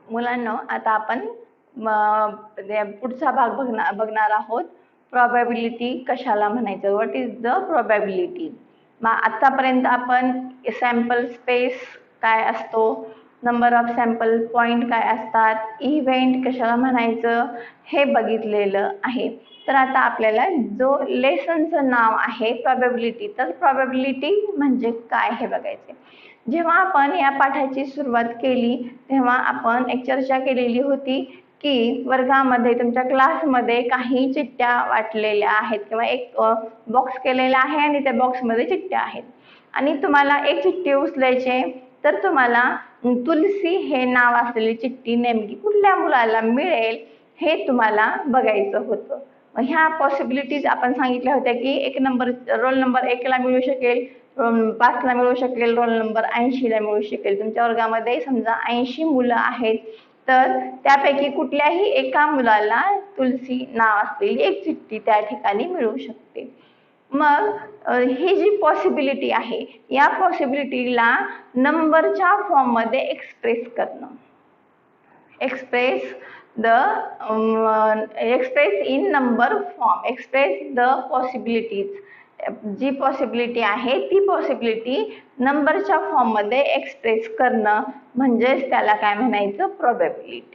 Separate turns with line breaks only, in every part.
मुलांनो, आता आपण पुढचा भाग बघणार आहोत. प्रोबॅबिलिटी कशाला म्हणायचं, व्हॉट इज द प्रोबॅबिलिटी. मग आतापर्यंत आपण सॅम्पल स्पेस काय असतो, नंबर ऑफ सॅम्पल पॉइंट काय असतात, इव्हेंट कशाला म्हणायचं हे बघितलेलं आहे. तर आता आपल्याला जो लेसनचं नाव आहे प्रोबॅबिलिटी, तर प्रोबॅबिलिटी म्हणजे काय हे बघायचे. जेव्हा आपण या पाठाची सुरुवात केली तेव्हा आपण एक चर्चा केलेली होती की वर्गामध्ये तुमच्या क्लासमध्ये काही चिठ्ठ्या वाटलेल्या आहेत किंवा एक बॉक्स केलेला आहे आणि त्या बॉक्समध्ये चिठ्ठ्या आहेत आणि तुम्हाला एक चिठ्ठी उचलायची, तर तुम्हाला तुलसी हे नाव असलेली चिठ्ठी नेमकी कुठल्या मुलाला मिळेल हे तुम्हाला बघायचं होतं. ह्या पॉसिबिलिटीज आपण सांगितल्या होत्या की एक नंबर रोल नंबर 1 ला मिळू शकेल, 5 ला मिळू शकेल, रोल नंबर 80 ला मिळू शकेल. तुमच्या वर्गामध्ये समजा 80 मुलं आहेत, तर त्यापैकी कुठल्याही एका मुलाला तुलसी नाव असलेली एक चिठ्ठी त्या ठिकाणी मिळू शकते. मग ही जी पॉसिबिलिटी आहे या पॉसिबिलिटीला नंबरच्या फॉर्म मध्ये एक्सप्रेस करणं, express in number form, express the possibilities. जी पॉसिबिलिटी आहे ती पॉसिबिलिटी नंबरच्या फॉर्म मध्ये एक्सप्रेस करणं म्हणजेच त्याला काय म्हणायचं, प्रोबॅबिलिटी.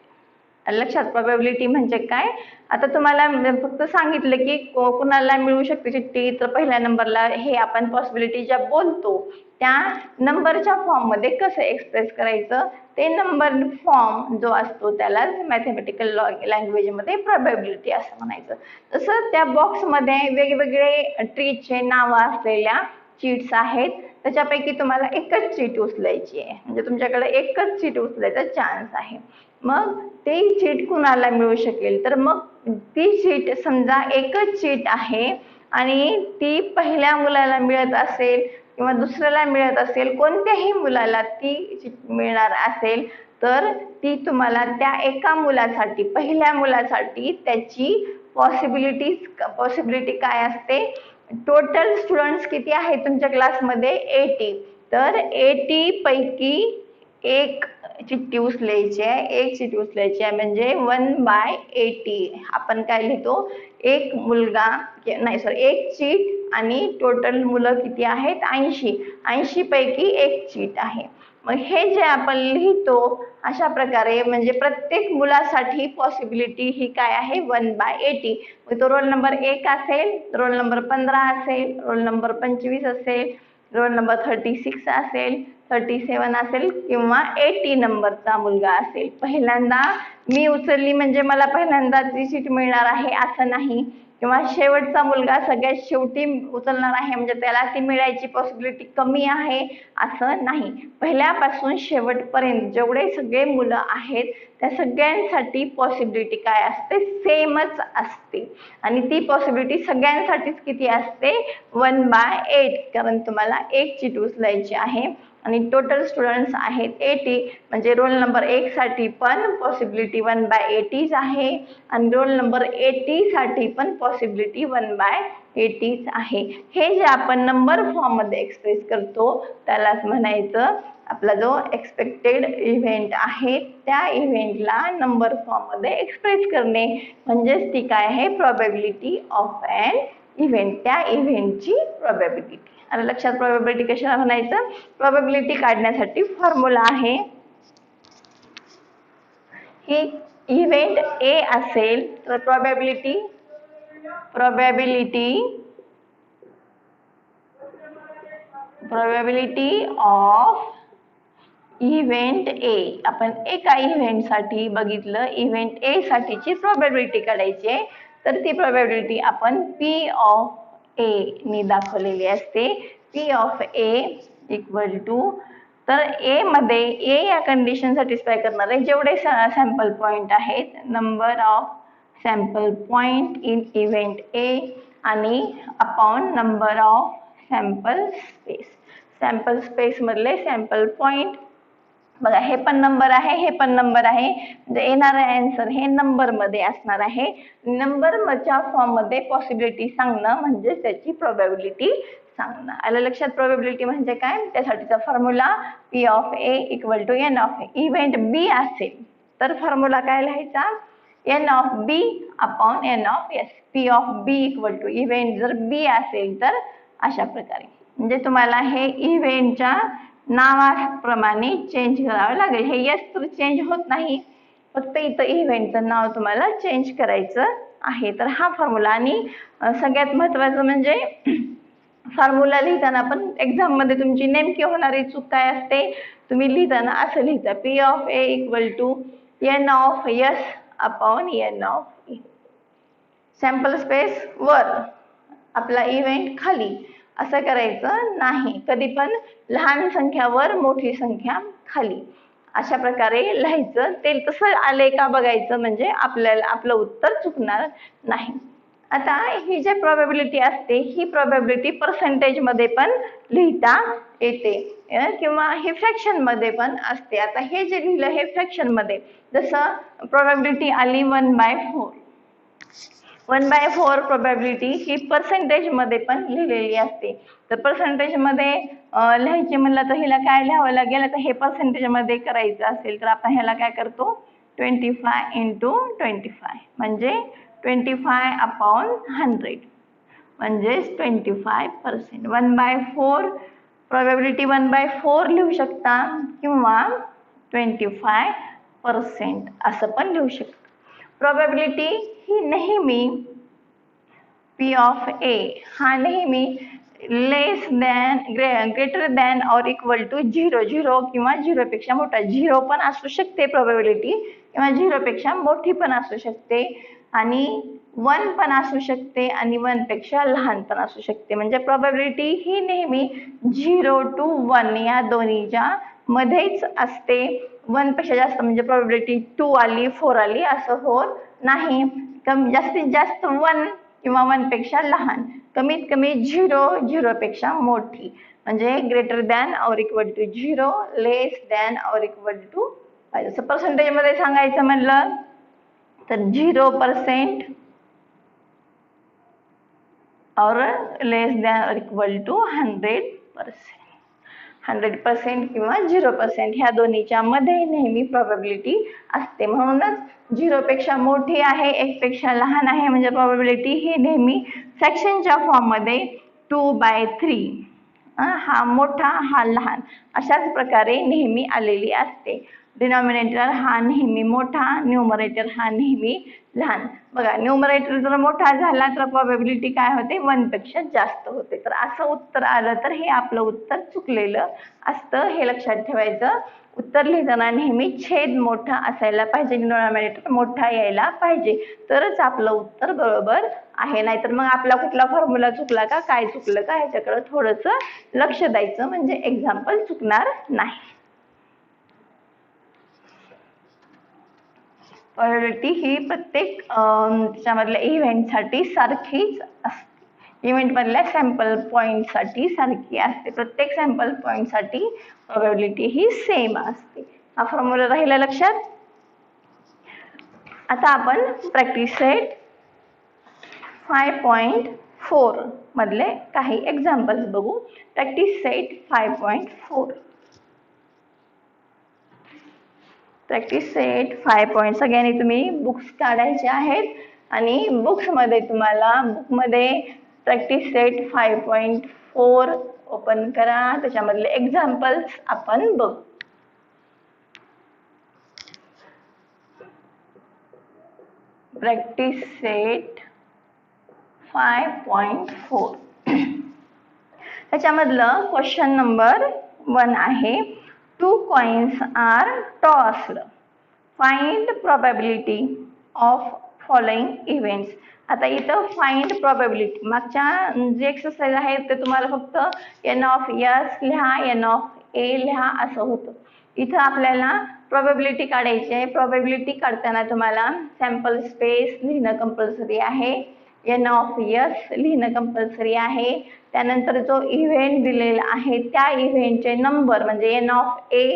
लक्षात, प्रोबॅबिलिटी म्हणजे काय. आता तुम्हाला फक्त सांगितलं की कुणाला मिळू शकते चिठ्ठी, तर पहिल्या नंबरला हे आपण पॉसिबिलिटी ज्या बोलतो त्या नंबरच्या फॉर्म मध्ये कसं एक्सप्रेस करायचं, ते नंबर फॉर्म जो असतो त्याला मॅथमॅटिकल लँग्वेज मध्ये प्रोबॅबिलिटी असं म्हणायचं. तसं त्या बॉक्स मध्ये वेगवेगळे ट्रीचे नाव असलेल्या चीट्स आहेत, त्याच्यापैकी तुम्हाला एकच चीट उचलायची आहे, म्हणजे तुमच्याकडे एकच चीट उचलायचा चान्स आहे. मग ते चीट कुणाला मिळू शकेल, तर मग ती चीट समजा एकच चीट आहे आणि ती पहिल्या मुलाला मिळत असेल किंवा दुसऱ्याला मिळत असेल, कोणत्याही मुलाला ती चीट मिळणार असेल, तर ती तुम्हाला त्या एका मुलासाठी, पहिल्या मुलासाठी त्याची पॉसिबिलिटी काय असते, टोटल स्टुडंट्स किती आहेत तुमच्या क्लासमध्ये 80, तर 80 पैकी एक चिठ्ठी उचलायची आहे, एक चिठ्ठी उचलायची आहे म्हणजे 1/80. आपण काय लिहितो, एक मुलगा नाही सॉरी एक चीट आणि टोटल मुलं किती आहेत 80, 80 पैकी एक चीट आहे. मग हे जे आपण लिहितो अशा प्रकारे म्हणजे प्रत्येक मुलासाठी पॉसिबिलिटी ही काय आहे 1/80. मग तो रोल नंबर 1 असेल, रोल नंबर 15 असेल, रोल नंबर 25 असेल, रोल नंबर 36 असेल, 37 असेल किंवा 80 नंबरचा मुलगा असेल. पहिल्यांदा मी उचलली म्हणजे मला पहिल्यांदा ती सीट मिळणार आहे असं नाही, किंवा शेवटचा मुलगा सगळ्यात शेवटी उचलणार आहे म्हणजे त्याला ती मिळायची पॉसिबिलिटी कमी आहे असं नाही. पहिल्यापासून शेवटपर्यंत जेवढे सगळे मुलं आहेत त्या सगळ्यांसाठी पॉसिबिलिटी काय असते, सेमच असते आणि ती पॉसिबिलिटी सगळ्यांसाठीच किती असते 1/8, कारण तुम्हाला एक चीट उचलायची आहे आणि टोटल स्टुडंट्स आहेत 80, म्हणजे रोल नंबर 1 साठी पण पॉसिबिलिटी 1/80 आहे आणि रोल नंबर 80 साठी पण पॉसिबिलिटी 1/80 आहे. हे जे आपण नंबर फॉर्म मध्ये एक्सप्रेस करतो त्यालाच म्हणायचं आपला जो एक्सपेक्टेड इव्हेंट आहे त्या इव्हेंटला नंबर फॉर्म मध्ये एक्सप्रेस करणे म्हणजेच ती काय आहे, प्रोबॅबिलिटी ऑफ ॲन इव्हेंट, त्या इव्हेंटची प्रोबॅबिलिटी. आणि लक्षात, प्रोबॅबिलिटी कशाला म्हणायचं, प्रोबॅबिलिटी काढण्यासाठी फॉर्म्युला आहे. ही इव्हेंट ए असेल तर प्रोबॅबिलिटी ऑफ इव्हेंट ए. आपण एका इव्हेंट साठी बघितलं, इव्हेंट ए साठीची प्रोबॅबिलिटी काढायची आहे, तर ती प्रोबॅबिलिटी आपण पी ऑफ ए नी दाखवलेली असते. P of A equal to, तर ए मध्ये ए या कंडिशन सॅटिस्फाय करणारे जेवढे सॅम्पल पॉइंट आहेत, number of sample point in event A आणि upon number of sample space. Sample space मधले सॅम्पल पॉइंट बघा, हे पण नंबर आहे, हे पण नंबर आहे, म्हणजे येणारा आन्सर हे नंबर मध्ये असणार आहे. नंबरच्या फॉर्म मध्ये पॉसिबिलिटी सांगणं म्हणजे त्याची प्रोबॅबिलिटी सांगणं. आलं लक्षात, प्रोबॅबिलिटी म्हणजे काय, त्यासाठीचा formula P of A equal to N of A. Event B असेल तर फॉर्म्युला काय लिहायचा, N of B upon N of S. P of B equal to event जर बी असेल तर अशा प्रकारे, म्हणजे तुम्हाला हे इव्हेंटच्या नावाप्रमाणे चेंज करावं लागेल. हे यस तर चेंज होत नाही, फक्त इथं इव्हेंटचं नाव तुम्हाला चेंज करायचं आहे. तर हा फॉर्म्युला. आणि सगळ्यात महत्त्वाचं म्हणजे फॉर्म्युला लिहिताना पण एक्झाम मध्ये तुमची नेमकी होणारी चूक काय असते, तुम्ही लिहिताना असं लिहिता, P of A equal to N of S upon N of E. Sample space वर, आपला इव्हेंट खाली, असं करायचं नाही. कधी पण लहान संख्या वर, मोठी संख्या खाली, अशा प्रकारे लिहायचं. ते तसं आले का बघायचं, म्हणजे आपल्याला आपलं उत्तर चुकणार नाही. आता ही जी प्रोबॅबिलिटी असते, ही प्रोबॅबिलिटी पर्सेंटेज मध्ये पण लिहिता येते किंवा हे फ्रॅक्शन मध्ये पण असते. आता हे जे लिहिलं हे फ्रॅक्शन मध्ये, जसं प्रोबॅबिलिटी आली 1/4. 1/4 प्रोबॅबिलिटी ही पर्सेंटेज मध्ये पण लिहिलेली असते. तर पर्सेंटेज मध्ये लिहायची म्हणलं तर हिला काय लिहावं लागेल, तर हे पर्सेंटेज मध्ये करायचं असेल तर आपण ह्याला काय करतो, 25 इंटू 25 म्हणजे 25 अपॉन 100 म्हणजे 25%. 1/4 प्रोबॅबिलिटी 1/4 लिहू शकता किंवा 25% असं पण लिहू शकता. प्रोबॅबिलिटी ही नेहमी पी ऑफ ए हा नेहमी लेस दॅन, ग्रेटर दॅन और इक्वल टू 0, 0 किंवा 0 पेक्षा मोठा. 0 पण असू शकते प्रोबॅबिलिटी किंवा 0 पेक्षा मोठी पण असू शकते, आणि 1 पण असू शकते, आणि 1 पेक्षा लहान पण असू शकते. म्हणजे प्रोबॅबिलिटी ही नेहमी 0 to 1 या दोन्हीच्या मध्येच असते. 1 पेक्षा जास्त म्हणजे प्रोबॅबिलिटी 2 आली, 4 आली असं होत नाही. जास्तीत जास्त 1 किंवा 1 पेक्षा लहान, कमीत कमी 0, 0 पेक्षा मोठी, म्हणजे ग्रेटर दॅन और इक्वल टू 0, लेस दॅन और इक्वल टू 5. जसं पर्सेंटेज मध्ये सांगायचं म्हणलं तर 0% और लेस दॅन और इक्वल टू 100%. 100% किंवा 0% ह्या दोन्हीच्या मध्ये नेहमी प्रोबॅबिलिटी असते. म्हणूनच 0 पेक्षा मोठी आहे, 1 पेक्षा लहान आहे, म्हणजे प्रोबॅबिलिटी ही नेहमी फ्रॅक्शनच्या फॉर्म मध्ये 2/3, हा मोठा हा लहान अशाच प्रकारे नेहमी आलेली असते. डिनॉमिनेटर हा नेहमी मोठा, न्यूमरेटर हा नेहमी लहान. बघा, न्यूमरेटर जर मोठा झाला तर प्रोबॅबिलिटी काय होते, 1 पेक्षा जास्त होते. तर असं उत्तर आलं तर हे आपलं उत्तर चुकलेलं असतं, हे लक्षात ठेवायचं. उत्तर लिहिताना नेहमी छेद मोठा असायला पाहिजे, डिनॉमिनेटर मोठा यायला पाहिजे, तरच आपलं उत्तर बरोबर आहे. नाहीतर मग आपला कुठला फॉर्म्युला चुकला का, काय चुकलं का, ह्याच्याकडे थोडंसं लक्ष द्यायचं, म्हणजे एक्झाम्पल चुकणार नाही. प्रोबॅबिलिटी ही प्रत्येक त्याच्यामधल्या इव्हेंटसाठी सारखीच असते. इव्हेंट मधल्या सॅम्पल पॉइंट साठी सारखी असते. प्रत्येक सॅम्पल पॉइंट साठी प्रोबॅबिलिटी ही सेम असते. हा फॉर्म्युला राहिला लक्षात. आता आपण प्रॅक्टिस सेट 5.4 मधले काही एक्झाम्पल्स बघू. Practice set 5.4. Practice set 5. सगळ्यांनी तुम्ही बुक्स काढायचे आहेत, आणि बुक्स मध्ये तुम्हाला बुकमध्ये प्रॅक्टिस सेट 5.4 ओपन करा. त्याच्यामधले एक्झाम्पल्स आपण बघू. Practice set 5.4. त्याच्यामधलं क्वेश्चन नंबर 1 आहे, 2 coins are tossed. Find probability of following events. आता इथं फाइंड प्रोबॅबिलिटी, मागच्या जे एक्सरसाइज आहे ते तुम्हाला फक्त एन ऑफ एस लिहा, एन ऑफ ए लिहा असं होतं. इथं आपल्याला प्रोबॅबिलिटी काढायची आहे. प्रोबॅबिलिटी काढताना तुम्हाला सॅम्पल स्पेस लिहिणं कंपल्सरी आहे, एन ऑफ एस लिहिणं कंपल्सरी आहे. त्यानंतर जो इव्हेंट दिलेला आहे त्या इव्हेंटचे नंबर म्हणजे एन ऑफ ए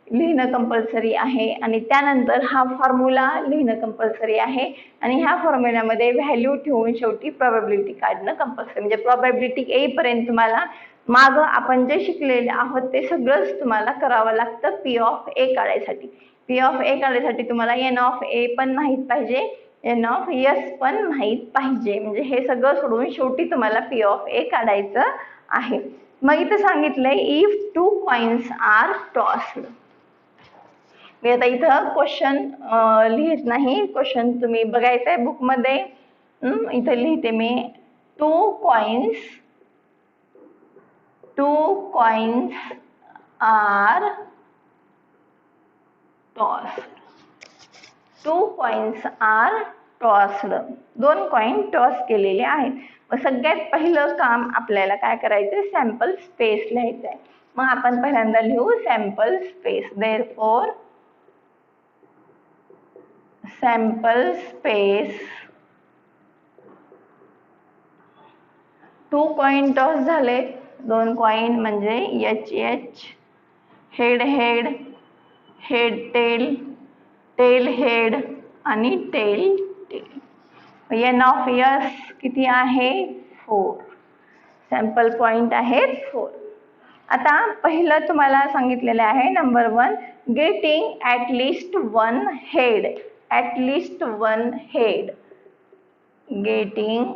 लिहिणं कंपल्सरी आहे, आणि त्यानंतर हा फॉर्म्युला लिहिणं कंपल्सरी आहे, आणि ह्या फॉर्म्युल्यामध्ये व्हॅल्यू ठेवून शेवटी प्रोबॅबिलिटी काढणं कंपल्सरी. म्हणजे प्रोबॅबिलिटी येईपर्यंत तुम्हाला मागं आपण जे शिकलेले आहोत ते सगळंच तुम्हाला करावं लागतं पी ऑफ ए काढायसाठी. पी ऑफ ए काढण्यासाठी तुम्हाला एन ऑफ ए पण माहित पाहिजे, एन ऑफ एस पण माहित पाहिजे. म्हणजे हे सगळं सोडून शेवटी तुम्हाला पी ऑफ ए काढायचं आहे. मग इथं सांगितलंय इफ 2 कॉइन्स आर टॉस्ड. मी आता इथं क्वेश्चन लिहित नाही, क्वेश्चन तुम्ही बघायचंय बुक मध्ये. इथं लिहिते मी 2 coins are tossed. 2 coins are tossed. 2 coin toss केलेले आहेत. मग सगळ्यात पहिलं काम आपल्याला काय करायचंय, सॅम्पल स्पेस लिहायचंय. मग आपण पहिल्यांदा लिहू sample space. Therefore sample space 2 coin toss झाले. 2 कॉइन म्हणजे H H, head head, head tail, tail head आणि tail tail. N of S किती आहे, 4. सॅम्पल पॉइंट आहेत 4. आता पहिलं तुम्हाला सांगितलेलं आहे number 1 getting at least 1 head. At least 1 head getting.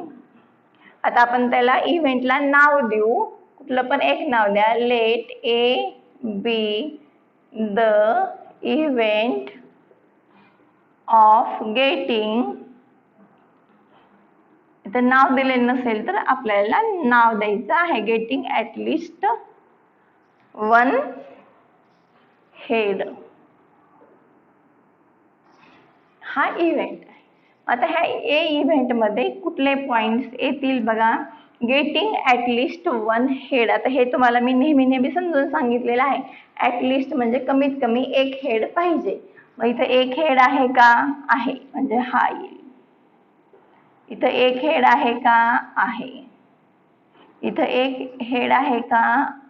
आता आपण त्याला इव्हेंटला नाव देऊ, कुठलं पण एक नाव द्या. Let A be the event of getting. तर नाव दिले नसेल तर आपल्याला नाव द्यायचं आहे. गेटिंग ॲट लिस्ट 1 हेड हा इव्हेंट आहे. आता ह्या ए इव्हेंट मध्ये कुठले पॉइंट्स येतील बघा. Getting at least 1 head. आता हे तुम्हाला मी नेहमी समजून सांगितलेलं आहे. ॲट लिस्ट म्हणजे कमीत कमी एक हेड पाहिजे. मग इथं एक हेड आहे का, आहे, म्हणजे हा येईल. इथं एक हेड आहे का, आहे. इथं एक हेड आहे का,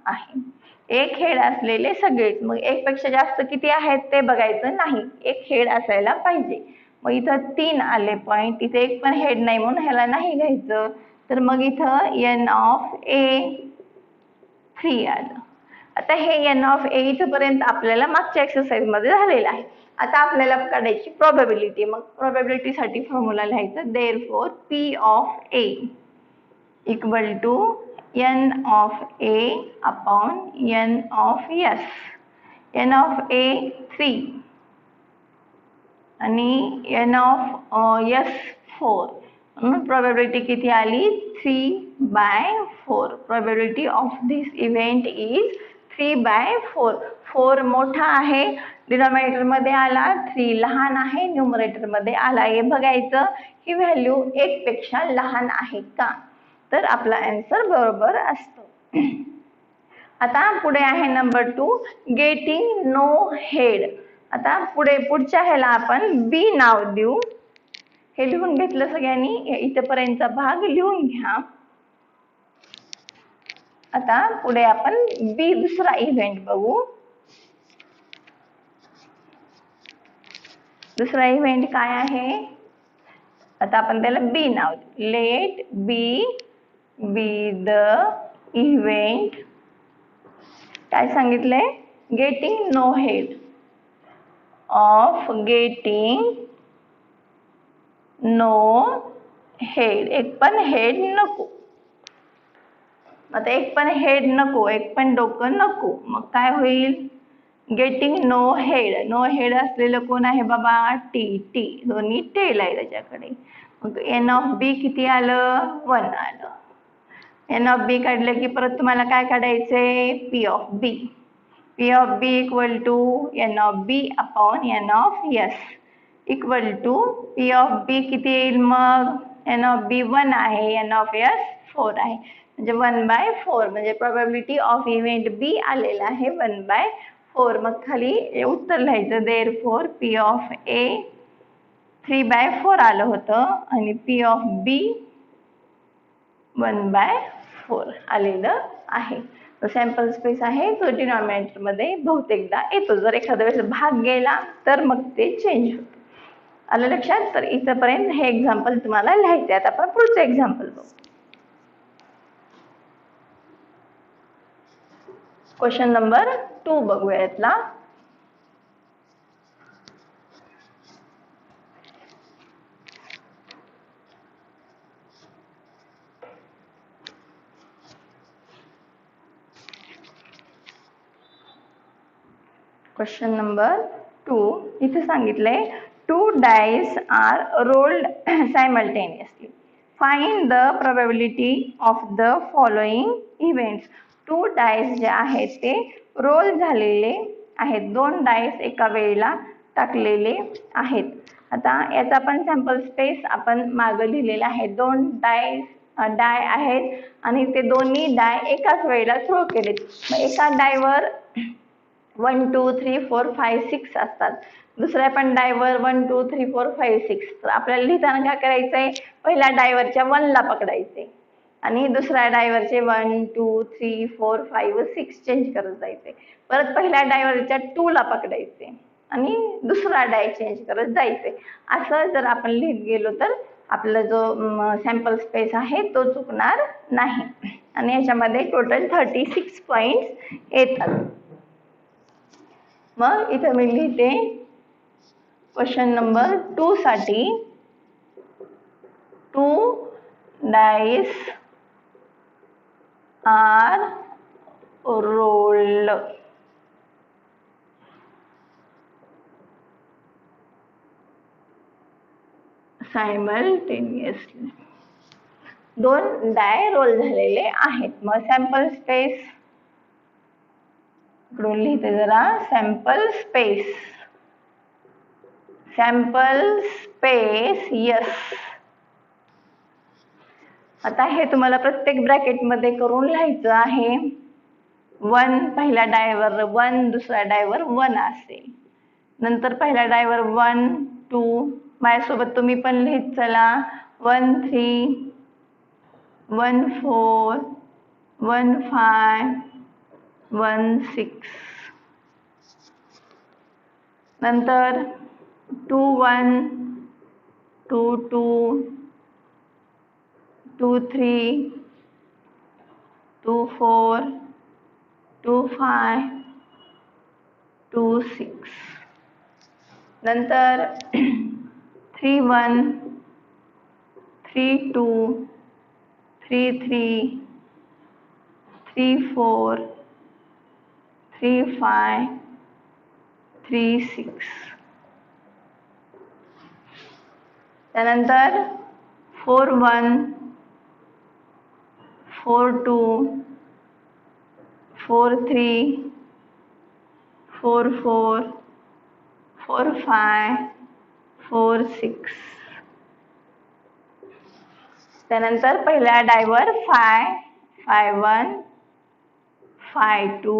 आहे. एक हेड असलेले सगळेच. मग एक पेक्षा जास्त किती आहेत ते बघायचं नाही, एक हेड असायला पाहिजे. मग इथं 3 आले पॉइंट. इथे एक पण हेड नाही म्हणून ह्याला नाही घ्यायचं. तर मग इथं एन ऑफ ए 3 आलं. आता हे एन ऑफ ए इथपर्यंत आपल्याला मागच्या एक्सरसाइज मध्ये झालेलं आहे. आता आपल्याला काढायची प्रोबॅबिलिटी. मग प्रोबॅबिलिटीसाठी फॉर्म्युला लिहायचं. Therefore P of A equal to N of A upon N of S. N of A 3 आणि एन ऑफ एस 4. प्रोबॅबिलिटी किती आली, 3/4. Probability of this event is 3/4. 4 मोठा आहे, डिनॉमिनेटर मध्ये आला. 3 लहान आहे, न्यूमरेटर मध्ये आला. हे बघायचं ही व्हॅल्यू 1 पेक्षा लहान आहे का, तर आपला आन्सर बरोबर असतो. आता पुढे आहे नंबर 2 गेटिंग नो हेड. आता पुढच्या ह्याला आपण बी नाव देऊ. हे लिहून घेतलं सगळ्यांनी, इथपर्यंतचा भाग लिहून घ्या. आता पुढे आपण बी दुसरा इव्हेंट बघू. दुसरा इव्हेंट काय आहे, आता आपण त्याला बी नाव देऊ. Let B be the event. काय सांगितलंय, getting no head of getting no head. एक पण हेड नको. आता एक पण हेड नको, एक पण डोकं नको. मग काय होईल, getting no head. No head असलेलं कोण आहे बाबा, टी. टी दोन्ही टेल आहे त्याच्याकडे. मग एन ऑफ बी किती आलं, 1 आलं. एन ऑफ बी काढलं की परत तुम्हाला काय काढायचंय, P of B. P of B equal to N of B upon N of S equal to P of B किती येईल, मग एन ऑफ बी 1 आहे, एन ऑफ एस 4 आहे, म्हणजे 1/4. म्हणजे प्रोबॅबिलिटी ऑफ इव्हेंट बी आलेला आहे 1/4. मग खाली उत्तर लिहायचं. देअरफॉर पी ऑफ ए 3/4 आलं होतं आणि पी ऑफ बी 1/4 आलेलं आहे. सॅम्पल स्पेस आहे तो डिनॉमिनेटर मध्ये बहुतेकदा येतो. जर एखाद्या वेळेस भाग गेला तर मग ते चेंज होतं. आलं लक्षात. तर इथपर्यंत हे एक्झाम्पल तुम्हाला लिहायचे. आता आपण पुढचं एक्झाम्पल बघू. क्वेश्चन नंबर 2 बघूया यातला. क्वेश्चन नंबर 2 इथे सांगितलंय 2 dice are rolled simultaneously. Find the probability of the following events. 2 dice जे आहेत ते रोल झालेले आहेत, 2 डाइस एका वेळेला टाकलेले आहेत. आता याचा पण सॅम्पल स्पेस आपण मागे लिहिलेला आहे. 2 डाय आहेत आणि ते दोन्ही डाय एकाच वेळेला थ्रो केलेत. मग एका डायवर 1 2 3 4 5 6 असतात, दुसऱ्या पण डायवर 1 2 3 4 5 6. तर आपल्याला लिहिताना काय करायचंय, पहिल्या डायवरच्या 1 ला पकडायचे आणि दुसऱ्या डायवरचे 1 2 3 4 5 6 चेंज करत जायचे. परत पहिल्या डायवरच्या 2 ला पकडायचे आणि दुसरा डाय चेंज करत जायचे. असं जर आपण लिहित गेलो तर आपला जो सॅम्पल स्पेस आहे तो चुकणार नाही. आणि याच्यामध्ये टोटल 36 पॉइंट्स येतात. मग इथे मी लिहिते क्वेश्चन नंबर 2 साठी 2 dice are rolled simultaneously. 2 die roll झालेले आहेत. मग सॅम्पल स्पेस इकडून लिहिते जरा, सॅम्पल स्पेस यस. आता हे तुम्हाला प्रत्येक ब्रॅकेट मध्ये करून लिहायचं आहे. 1 पहिल्या डायवर 1, दुसऱ्या डायवर 1 असेल, नंतर पहिल्या डायवर 1 2, माझ्यासोबत तुम्ही पण लिहित चला, 1 3 1 4 1 5 1 6, नंतर 2 1 2 2 2 3 2 4 2 5 2 6, नंतर 3 1 3 2 3 3 3 4 3 5 3 6, त्यानंतर 4 1 4 2 4 3 4 4 4 5 4 6, त्यानंतर पहिल्या डायवर 5 5 1 5 2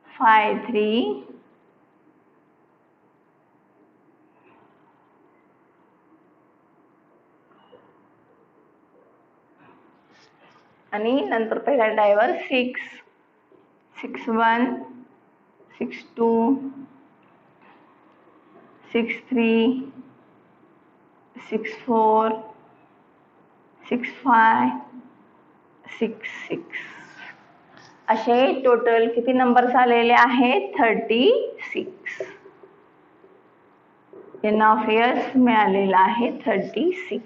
5 3 आणि नंतर पहिल्या डायवर 6 6 1 6 2 6 3 6 4 6 5 6 6. असे टोटल किती नंबर्स आलेले आहेत? 36. एन ऑफ इयर्स मिळालेला आहे 36.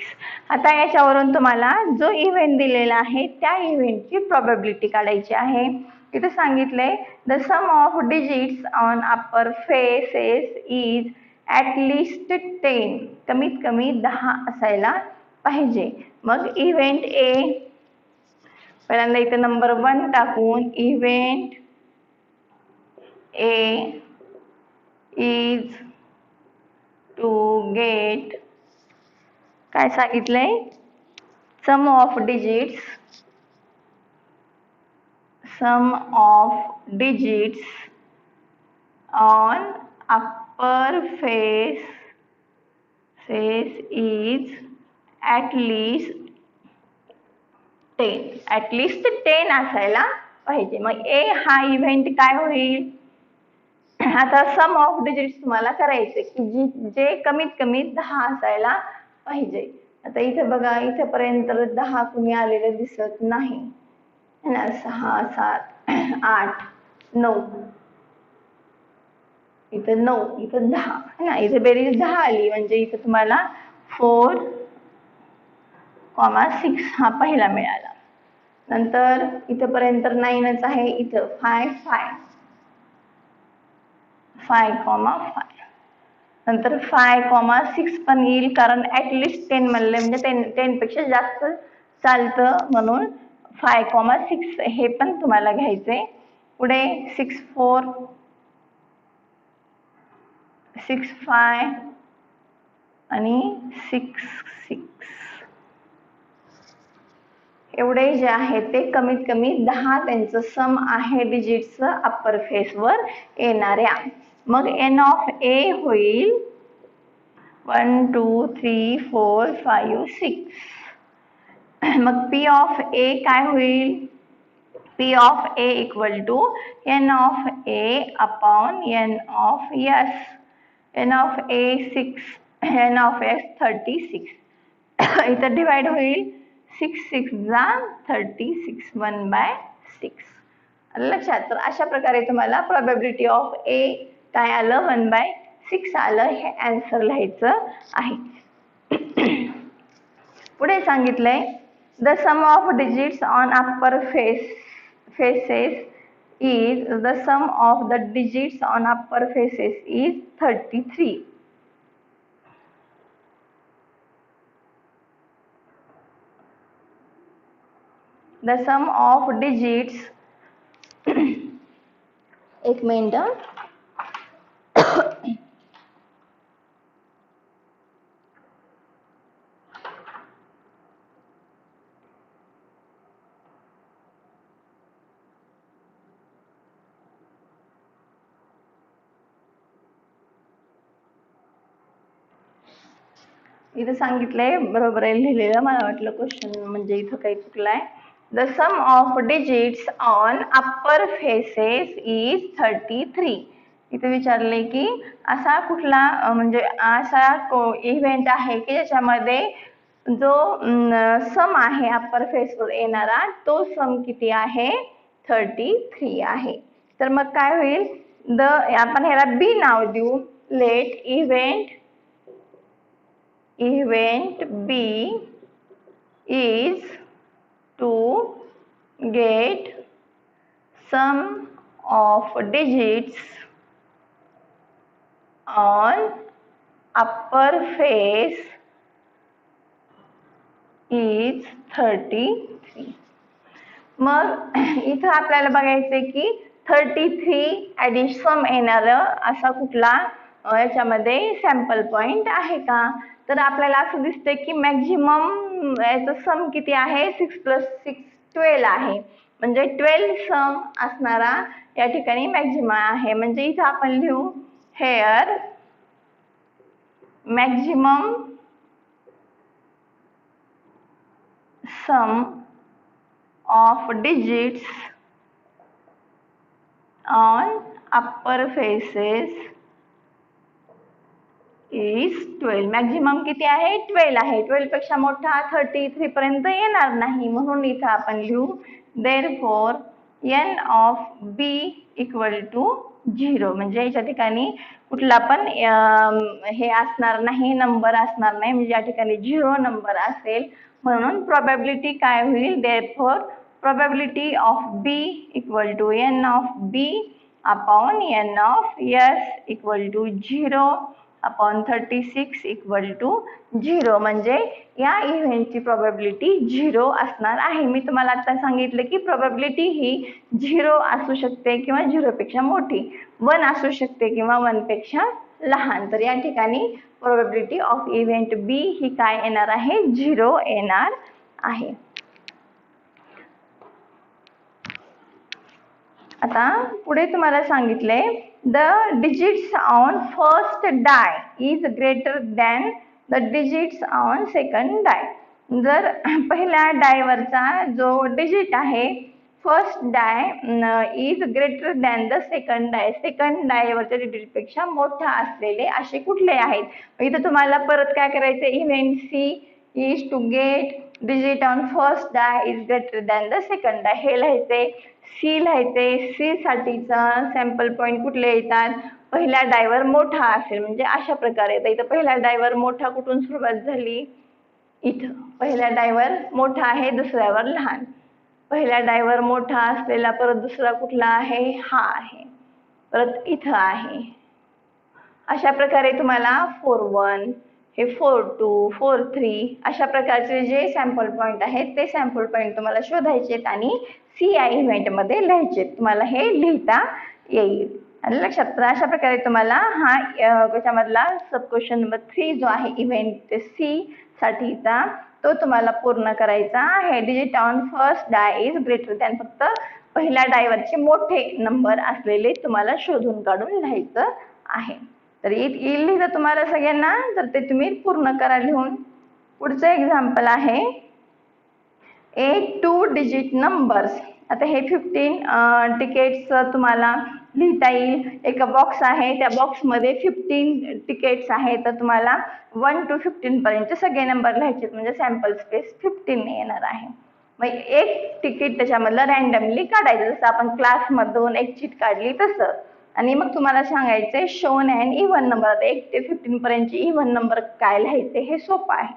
आता याच्यावरून तुम्हाला जो इव्हेंट दिलेला आहे त्या इव्हेंटची प्रोबॅबिलिटी काढायची आहे. इथे सांगितलंय the sum of digits on upper faces is at least 10. कमीत कमी 10 असायला पाहिजे. मग इव्हेंट ए, पहिल्यांदा इथे नंबर 1 टाकून event A is to get, काय सांगितलंय, sum of digits on upper face is at least 10 असायला पाहिजे. मग ए हा इव्हेंट काय होईल, आता सम ऑफ डिजिट्स तुम्हाला करायचे की जे कमीत कमी 10 असायला पाहिजे. आता इथे बघा, इथेपर्यंत 10 कुणी आलेलं दिसत नाही ना. 6 7 8 9, इथं 9, इथं 10 ना. इथे बेरीज 10 आली म्हणजे इथे तुम्हाला 4, 6 हा पहिला मिळाला. नंतर इथेपर्यंत 9च आहे, इथं 5 5 5,5 नंतर 5,6 पण येईल कारण ऍटलिस्ट 10 म्हणले म्हणजे 10 पेक्षा जास्त चालतं म्हणून 5,6 हे पण तुम्हाला घ्यायचंय. पुढे 6,4 6,5 आणि 6,6 एवढे जे आहे ते कमीत कमी 10 त्यांचं सम आहे डिजिटचं अप्पर फेसवर येणाऱ्या. मग n ऑफ a होईल 1 2 3 4 5 6. मग p ऑफ a काय होईल? p of a equal to n of a upon n of s. n of a 6 n of s 36. इथं डिवाइड होईल 6 6 जा 36 1/6. लक्षात. तर अशा प्रकारे तुम्हाला प्रोबॅबिलिटी ऑफ a काय आलं 1/6 आलं हे आन्सर लिहायचं आहे. पुढे सांगितलंय the sum of digits on upper faces is the sum of the digits on upper faces is 33. The sum of digits एक मिनिट. इथं सांगितलंय बरोबर आहे लिहिलेलं. मला वाटलं क्वेश्चन म्हणजे इथं काही चुकलाय. The sum of digits on upper faces is 33. इथे विचारले की असा कुठला म्हणजे असा इव्हेंट आहे की ज्याच्यामध्ये जो सम आहे अप्पर फेसवर येणारा तो सम किती आहे 33 आहे. तर मग काय होईल आपण ह्याला बी नाव देऊ. Let event B is to get sum of digits on upper face is 33. मग इथं आपल्याला बघायचंय की 33 ॲडिशन येणार असा कुठला याच्यामध्ये सॅम्पल पॉइंट आहे का. तर आपल्याला असं दिसतंय की मॅक्झिमम याचं सम किती आहे 6 + 6 12 आहे. म्हणजे 12 सम असणारा या ठिकाणी मॅक्झिमम आहे. म्हणजे इथं आपण लिहू here maximum sum of digits on upper faces is 12. Maximum किती आहे 12 आहे. 12 पेक्षा मोठा 33 पर्यंत येणार नाही म्हणून इथं आपण लिहू therefore n of b equal to 0. म्हणजे याच्या ठिकाणी कुठला पण हे असणार नाही नंबर असणार नाही म्हणजे या ठिकाणी 0 नंबर असेल म्हणून प्रोबॅबिलिटी काय होईल therefore probability of b equal to n of b upon n of s equal to 0 upon 36 equal to 0. म्हणजे या इव्हेंटची प्रोबॅबिलिटी 0 असणार आहे. मी तुम्हाला आता सांगितलं की प्रोबॅबिलिटी ही 0 असू शकते किंवा 0 पेक्षा मोठी, 1 असू शकते किंवा 1 पेक्षा लहान. तर या ठिकाणी प्रोबॅबिलिटी ऑफ इव्हेंट बी ही काय येणार आहे 0 येणार आहे. आता पुढे तुम्हाला सांगितलंय the digits on first die is greater than the digits on second die. जर पहिल्या डायवरचा जो डिजिट आहे first die is greater than the second die. Second डायवरच्या डिजिट पेक्षा मोठा असलेले असे कुठले आहेत. इथं तुम्हाला परत काय करायचं event C is to get digit on first die is greater than the second die हे लिहायचे. सी लिहायचे. सी साठीचा सॅम्पल पॉइंट कुठले येतात पहिल्या डायवर मोठा असेल म्हणजे अशा प्रकारे येतं. इथं पहिल्या डायवर मोठा कुठून सुरुवात झाली इथं पहिल्या डायवर मोठा आहे दुसऱ्यावर लहान. पहिल्या डायवर मोठा असलेला परत दुसरा कुठला आहे हा आहे परत इथं आहे अशा प्रकारे तुम्हाला 4-1 हे 4-2 4-3 अशा प्रकारचे जे सॅम्पल पॉईंट आहेत ते सॅम्पल पॉईंट तुम्हाला शोधायचे आणि CI इव्हेंट मध्ये लिहायचे. तुम्हाला हे लिहिता येईल आणि लक्षात राहा. अशा प्रकारे तुम्हाला हा त्याच्यामधला सब क्वेश्चन नंबर 3 जो आहे इव्हेंट C साठीचा तो तुम्हाला पूर्ण करायचा आहे. Digit on first die is greater than, फक्त पहिल्या डायवरचे मोठे नंबर असलेले तुम्हाला शोधून काढून लिहायचं आहे. तर येईल लिहिलं तुम्हाला सगळ्यांना, तर ते तुम्ही पूर्ण करा लिहून. पुढचं एक्झाम्पल आहे 8 2 डिजिट नंबर्स. आता हे 15 तिकीट्स तुम्हाला लिहिता येईल. एक बॉक्स आहे, त्या बॉक्समध्ये 15 तिकीट्स आहेत, तर तुम्हाला 1 to 15 पर्यंत सगळे नंबर लिहायचे, म्हणजे सॅम्पल स्पेस 15 येणार आहे. मग एक तिकीट त्याच्यामधलं रॅन्डमली काढायचं, जसं आपण क्लासमधून एक चिट काढली तसं. आणि मग तुम्हाला सांगायचंय शोन अँड इव्हन नंबर. आता 1 ते 15 पर्यंतचे इव्हन नंबर काय लिहायचे हे सोपं आहे.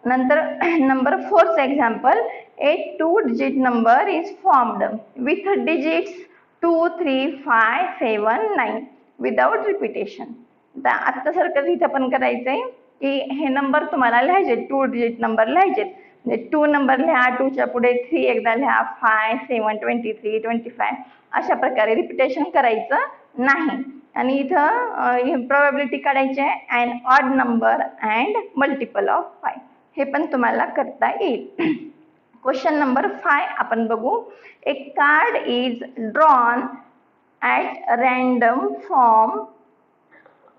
नंतर नंबर 4चं example 8 2 digit number is formed with digits 2 3 5 7 9 without repetition. आता सारखं इथं पण करायचंय की हे नंबर तुम्हाला लिहायचे, 2 डिजिट नंबर लिहायचे. म्हणजे 2 नंबर लिहा, 2च्या पुढे 3 एकदा लिहा, 5 7 23 25 अशा प्रकारे रिपिटेशन करायचं नाही. आणि इथं प्रोबॅबिलिटी काढायची आहे and odd number and multiple of 5. हे पण तुम्हाला करता येईल. क्वेश्चन नंबर 5 आपण बघू. A card is drawn at random from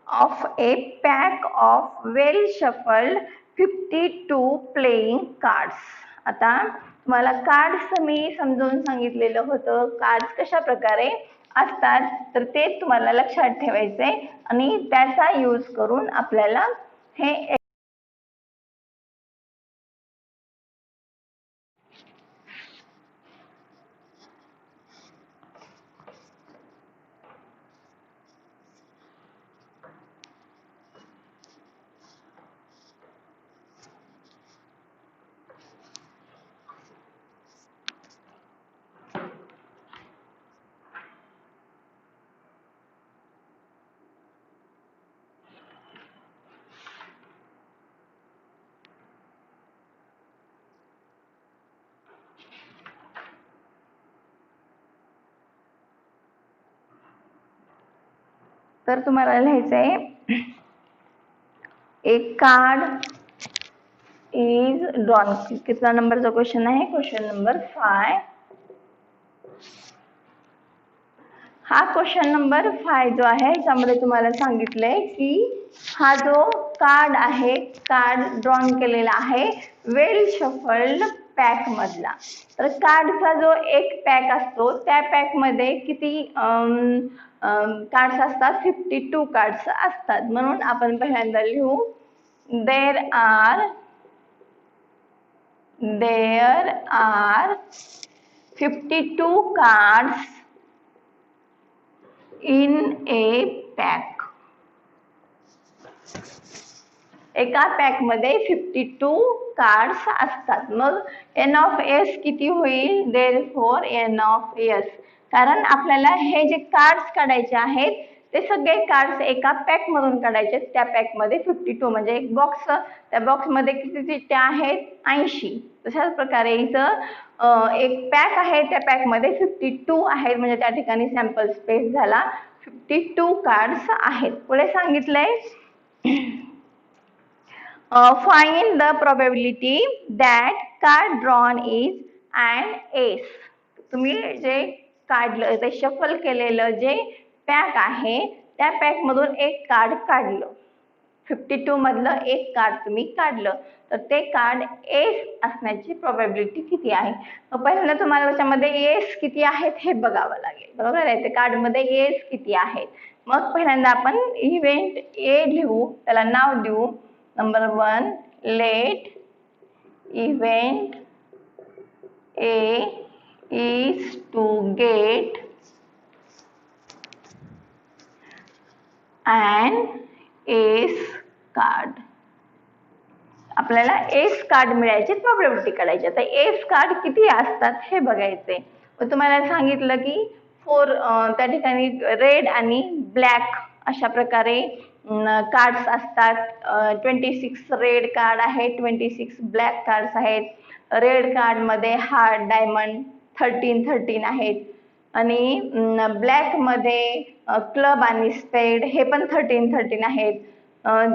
of a pack of well shuffled 52 playing cards. आता तुम्हाला कार्ड्स मी समजावून सांगितलेलं होतं, कार्ड्स कशा प्रकारे असतात तर ते तुम्हाला लक्षात ठेवायचे आणि त्याचा यूज करून आपल्याला हे तर तुम्हाला लिहायचंय एक कार्ड इज ड्रॉन. कितना नंबरचा क्वेश्चन आहे? Question number 5. हा क्वेश्चन नंबर 5 जो आहे त्यामध्ये तुम्हाला सांगितलंय की हा जो कार्ड आहे, कार्ड ड्रॉन केलेला आहे वेल शफल्ड पॅक मधला. तर कार्डचा जो एक पॅक असतो त्या पॅक मध्ये किती कार्ड्स असतात? 52 कार्ड्स असतात. म्हणून आपण पहिल्यांदा लिहू there are 52 cards in A pack. एका पॅक मध्ये 52 कार्ड्स असतात. मग n ऑफ s किती होईल? देअरफॉर n ऑफ s, कारण आपल्याला हे जे कार्ड्स काढायचे आहेत ते सगळे कार्ड्स एका पॅक मधून काढायचे. त्या पॅक मध्ये 52 म्हणजे एक बॉक्स, त्या बॉक्स मध्ये किती चिठ्ठ्या आहेत? 80. तशाच प्रकारे इथं एक पॅक आहे, त्या पॅक मध्ये 52 आहेत, म्हणजे त्या ठिकाणी सॅम्पल स्पेस झाला 52 कार्ड्स आहेत. पुढे सांगितलंय find the probability that card drawn is an ace. तुम्ही जे काढलं ते शफल केलेलं जे पॅक आहे त्या पॅक मधून एक कार्ड काढलं, 52 मधलं एक कार्ड तुम्ही काढलं, तर ते कार्ड एस असण्याची प्रोबॅबिलिटी किती आहे? मग पहिल्यांदा तुम्हाला त्याच्यामध्ये एस किती आहेत हे बघावं लागेल, बरोबर आहे? ते कार्ड मध्ये एस किती आहेत. मग पहिल्यांदा आपण इव्हेंट ए लिहू, त्याला नाव देऊ. Number 1 let event A is to get an ace card. आपल्याला एस कार्ड मिळायची प्रोबॅबिलिटी काढायची. आता एस कार्ड किती असतात हे बघायचे. मग तुम्हाला सांगितलं की 4 त्या ठिकाणी रेड आणि ब्लॅक अशा प्रकारे कार्ड्स असतात. 26 रेड कार्ड आहेत, 26 ब्लॅक कार्ड्स आहेत. रेड कार्ड मध्ये हार्ट, डायमंड 13 आहेत आणि ब्लॅक मध्ये क्लब आणि स्पेड हे पण 13 आहेत.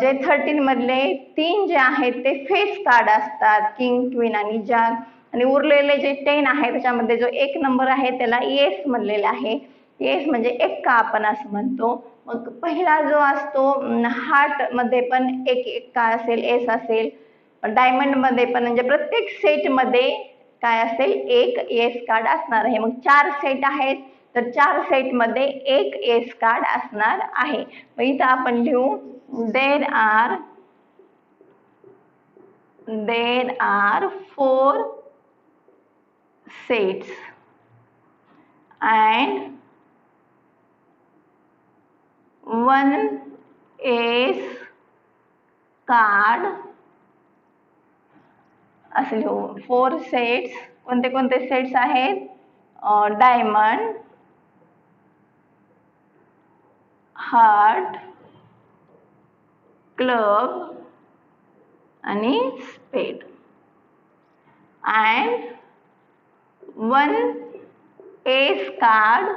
जे 13 मधले 3 जे आहेत ते फेस कार्ड असतात, किंग, क्वीन आणि जॅक. आणि उरलेले जे 10 आहे त्याच्यामध्ये जो 1 नंबर आहे त्याला येस म्हणलेला आहे. येस म्हणजे एक्का आपण असं म्हणतो. मग पहिला जो असतो हार्ट मध्ये पण एक एक्का असेल, एस असेल. डायमंड मध्ये पण म्हणजे प्रत्येक सेट मध्ये काय असेल, एक एस कार्ड असणार आहे. मग 4 सेट आहेत तर 4 सेट मध्ये एक एस कार्ड असणार आहे. मग इथं आपण लिहू there are 4 sets and 1 ace card असे लिहू. 4 सेट्स, कोणते कोणते सेट्स आहेत? डायमंड, हार्ट, क्लब आणि स्पेड and 1 ace card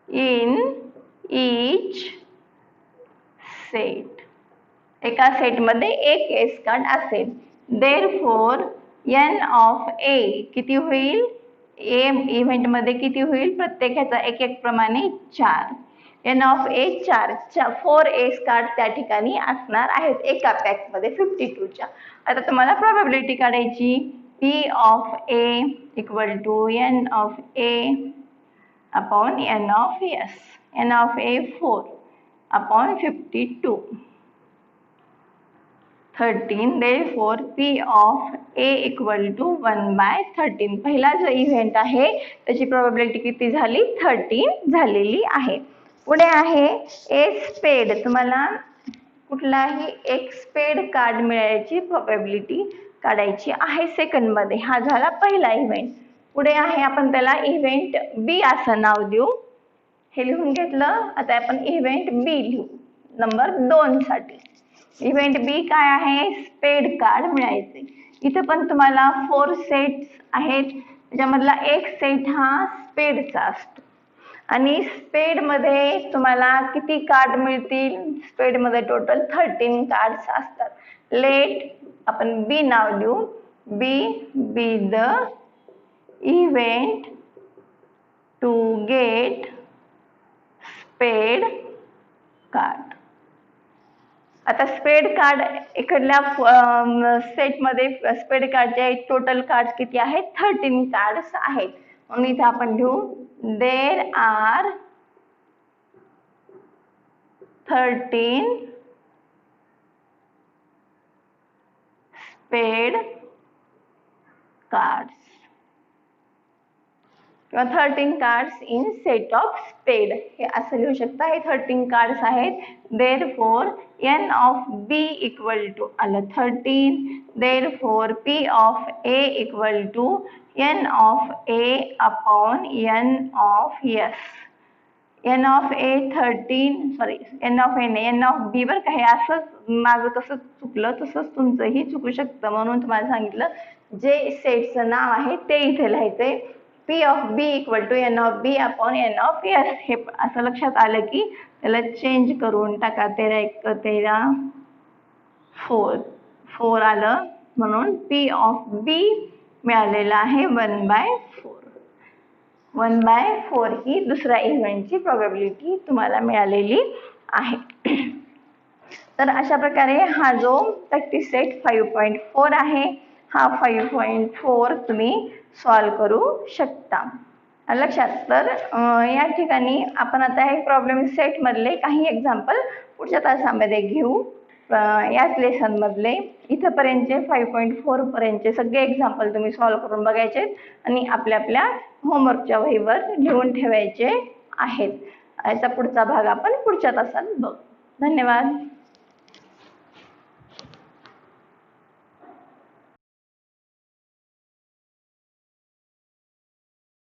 in each set. एका सेट मध्ये एक एस कार्ड असेल. therefore n of a किती होईल? ए इव्हेंट मध्ये किती होईल? प्रत्येकाचा एक एक प्रमाणे 4. n of a 4 S card त्या ठिकाणी असणार आहेत एका पॅक मध्ये 52 च्या. आता तुम्हाला प्रोबॅबिलिटी काढायची. p of a equal to n of a upon n of s. n of a 4 upon 52. 13. therefore p of a equal to 1/13. पहिला जो इव्हेंट आहे त्याची प्रोबॅबिलिटी किती झाली? 13 झालेली आहे. पुढे आहे ए स्पेड. तुम्हाला कुठलाही एक स्पेड कार्ड मिळायची प्रोबॅबिलिटी काढायची आहे सेकंड मध्ये. हा झाला पहिला इव्हेंट. पुढे आहे आपण त्याला इव्हेंट बी असं नाव देऊ. हे लिहून घेतलं. आता आपण इव्हेंट बी लिहू नंबर 2 साठी. इव्हेंट बी काय आहे? स्पेड कार्ड मिळायचे. इथे पण तुम्हाला 4 सेट्स आहेत, त्याच्यामधला एक सेट हा स्पेडचा असतो आणि स्पेड मध्ये तुम्हाला किती कार्ड मिळतील? स्पेड मध्ये टोटल 13 कार्ड्स असतात. लेट आपण बी नाव देऊ. B the event to get spade card. आता स्पेड कार्ड इकडल्या सेट मध्ये स्पेड कार्डचे टोटल कार्ड किती आहेत? 13 कार्ड्स आहेत. म्हणून इथे आपण लिहू there are 13 spade cards किंवा 13 कार्ड्स इन सेट ऑफ स्पेड. हे असं लिहू शकता. हे 13 कार्ड्स आहेत. therefore n of b equal to आलं 13. therefore p of a equal to n of a upon n of s. n of a 13 sorry n of a नाही, n of b वर काही असंच माझं कसं चुकलं तसंच तुमचंही चुकू शकतं. म्हणून तुम्हाला सांगितलं जे सेटचं नाव आहे ते इथे लिहायचंय. p of b equal to n of b upon n of s. हे असं लक्षात आलं की त्याला चेंज करून टाका. 13 1 13 4 आलं. म्हणून p of b मिळालेला आहे 1/4. 1/4 ही दुसऱ्या इव्हेंटची प्रोबॅबिलिटी तुम्हाला मिळालेली आहे. तर अशा प्रकारे हा जो प्रॅक्टिस सेट 5.4 आहे हा 5.4 तुम्ही सॉल्व करू शकता. लक्षात. तर या ठिकाणी आपण आता हे प्रॉब्लेम सेट मधले काही एक्झाम्पल पुढच्या तासामध्ये घेऊ. याच लेसन मधले इथपर्यंतचे 5.4 पर्यंतचे सगळे एक्झाम्पल तुम्ही सॉल्व करून बघायचे आणि आपल्या आपल्या होमवर्कच्या वहीवर लिहून ठेवायचे आहेत. याचा पुढचा भाग आपण पुढच्या तासात बघू. धन्यवाद.